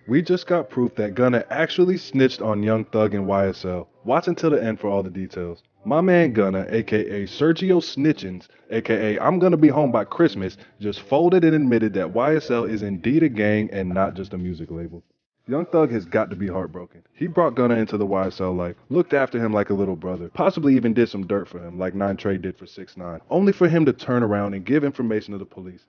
We just got proof that Gunna actually snitched on Young Thug and YSL. Watch until the end for all the details. My man Gunna, aka Sergio Snitchins, aka I'm gonna be home by Christmas, just folded and admitted that YSL is indeed a gang and not just a music label. Young Thug has got to be heartbroken. He brought Gunna into the YSL life, looked after him like a little brother, possibly even did some dirt for him like 9 Trey did for 6 9 only for him to turn around and give information to the police.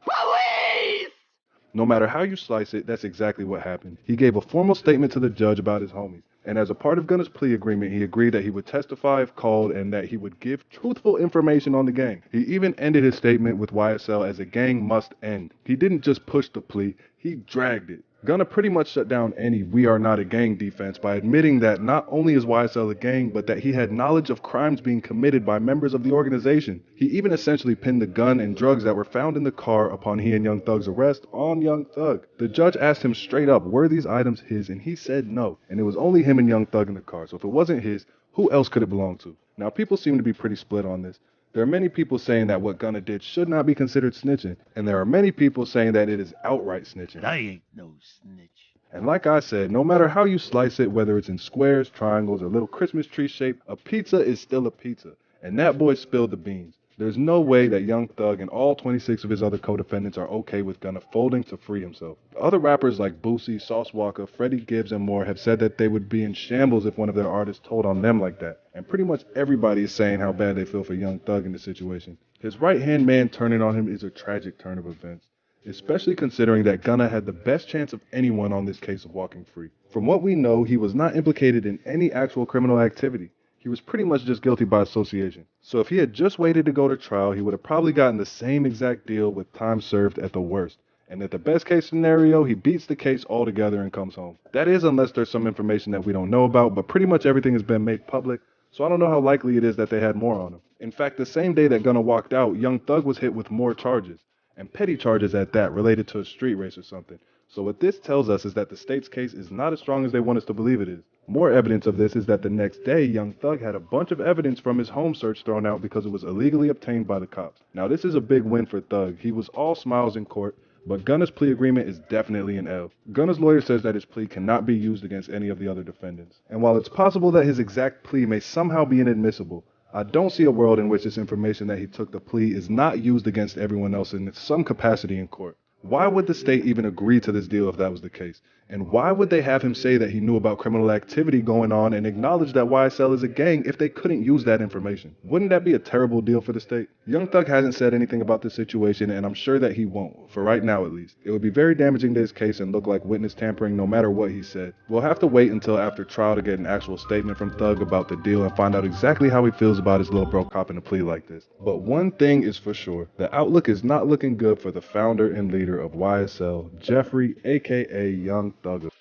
No matter how you slice it, that's exactly what happened. He gave a formal statement to the judge about his homies, and as a part of Gunna's plea agreement, he agreed that he would testify if called and that he would give truthful information on the gang. He even ended his statement with YSL as a gang must end. He didn't just push the plea, he dragged it. Gunna pretty much shut down any "we are not a gang" defense by admitting that not only is YSL a gang, but that he had knowledge of crimes being committed by members of the organization. He even essentially pinned the gun and drugs that were found in the car upon he and Young Thug's arrest on Young Thug. The judge asked him straight up, were these items his, and he said no. And it was only him and Young Thug in the car, so if it wasn't his, who else could it belong to? Now people seem to be pretty split on this. There are many people saying that what Gunna did should not be considered snitching, and there are many people saying that it is outright snitching. I ain't no snitch. And like I said, no matter how you slice it, whether it's in squares, triangles, or little Christmas tree shape, a pizza is still a pizza. And that boy spilled the beans. There's no way that Young Thug and all 26 of his other co-defendants are okay with Gunna folding to free himself. Other rappers like Boosie, Sauce Walka, Freddie Gibbs, and more have said that they would be in shambles if one of their artists told on them like that. And pretty much everybody is saying how bad they feel for Young Thug in this situation. His right-hand man turning on him is a tragic turn of events, especially considering that Gunna had the best chance of anyone on this case of walking free. From what we know, he was not implicated in any actual criminal activity. He was pretty much just guilty by association. So if he had just waited to go to trial, he would have probably gotten the same exact deal with time served at the worst. And at the best case scenario, he beats the case altogether and comes home. That is unless there's some information that we don't know about, but pretty much everything has been made public, so I don't know how likely it is that they had more on him. In fact, the same day that Gunna walked out, Young Thug was hit with more charges, and petty charges at that, related to a street race or something. So what this tells us is that the state's case is not as strong as they want us to believe it is. More evidence of this is that the next day, Young Thug had a bunch of evidence from his home search thrown out because it was illegally obtained by the cops. Now this is a big win for Thug. He was all smiles in court, but Gunna's plea agreement is definitely an L. Gunna's lawyer says that his plea cannot be used against any of the other defendants. And while it's possible that his exact plea may somehow be inadmissible, I don't see a world in which this information that he took the plea is not used against everyone else in some capacity in court. Why would the state even agree to this deal if that was the case? And why would they have him say that he knew about criminal activity going on and acknowledge that YSL is a gang if they couldn't use that information? Wouldn't that be a terrible deal for the state? Young Thug hasn't said anything about this situation, and I'm sure that he won't, for right now at least. It would be very damaging to his case and look like witness tampering no matter what he said. We'll have to wait until after trial to get an actual statement from Thug about the deal and find out exactly how he feels about his little bro copping a plea like this. But one thing is for sure, the outlook is not looking good for the founder and leader of YSL, Jeffrey aka Young Thug.